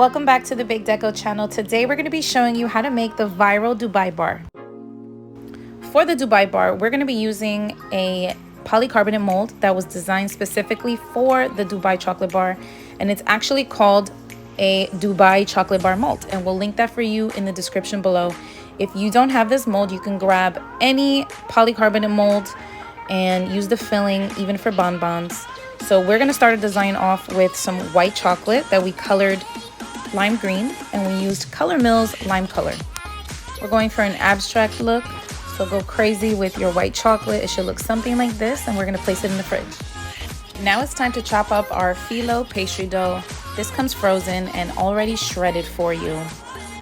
Welcome back to the Big Deco channel. Today we're going to be showing you how to make the viral Dubai bar. For the Dubai bar, we're going to be using a polycarbonate mold that was designed specifically for the Dubai chocolate bar, and it's actually called a Dubai chocolate bar mold, and we'll link that for you in the description below. If you don't have this mold, you can grab any polycarbonate mold and use the filling even for bonbons. So we're going to start a design off with some white chocolate that we colored lime green, and we used Color Mill's lime color. We're going for an abstract look, so go crazy with your white chocolate. It should look something like this, and we're going to place it in the fridge. Now it's time to chop up our phyllo pastry dough. This comes frozen and already shredded for you.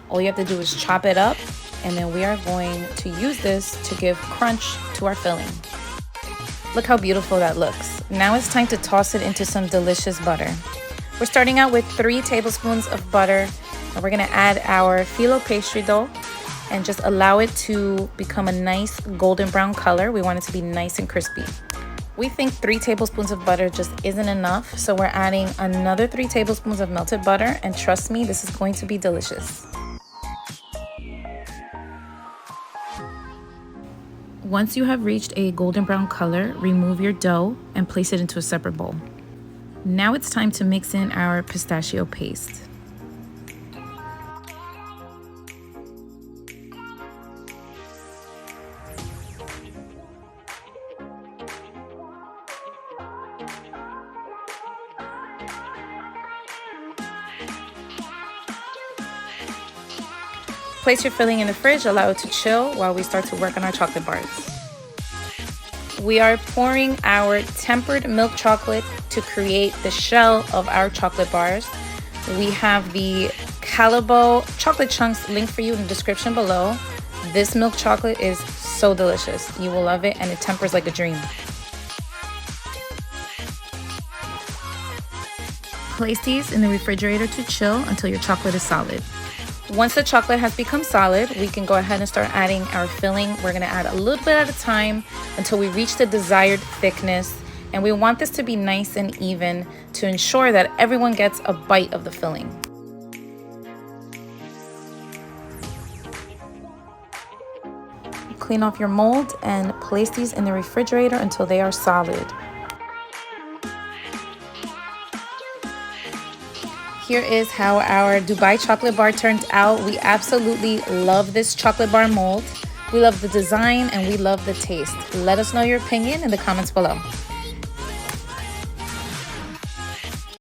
All you have to do is chop it up, and then we are going to use this to give crunch to our filling. Look how beautiful that looks. Now it's time to toss it into some delicious butter. We're starting out with 3 tablespoons of butter, and we're gonna add our phyllo pastry dough and just allow it to become a nice golden brown color. We want it to be nice and crispy. We think 3 tablespoons of butter just isn't enough, so we're adding another 3 tablespoons of melted butter, and trust me, this is going to be delicious. Once you have reached a golden brown color, remove your dough and place it into a separate bowl. Now it's time to mix in our pistachio paste. Place your filling in the fridge, allow it to chill while we start to work on our chocolate bars. We are pouring our tempered milk chocolate to create the shell of our chocolate bars. We have the Callebaut chocolate chunks linked for you in the description below. This milk chocolate is so delicious. You will love it, and it tempers like a dream. Place these in the refrigerator to chill until your chocolate is solid. Once the chocolate has become solid, we can go ahead and start adding our filling. We're gonna add a little bit at a time until we reach the desired thickness. And we want this to be nice and even to ensure that everyone gets a bite of the filling. Clean off your mold and place these in the refrigerator until they are solid. Here is how our Dubai chocolate bar turned out. We absolutely love this chocolate bar mold. We love the design and we love the taste. Let us know your opinion in the comments below.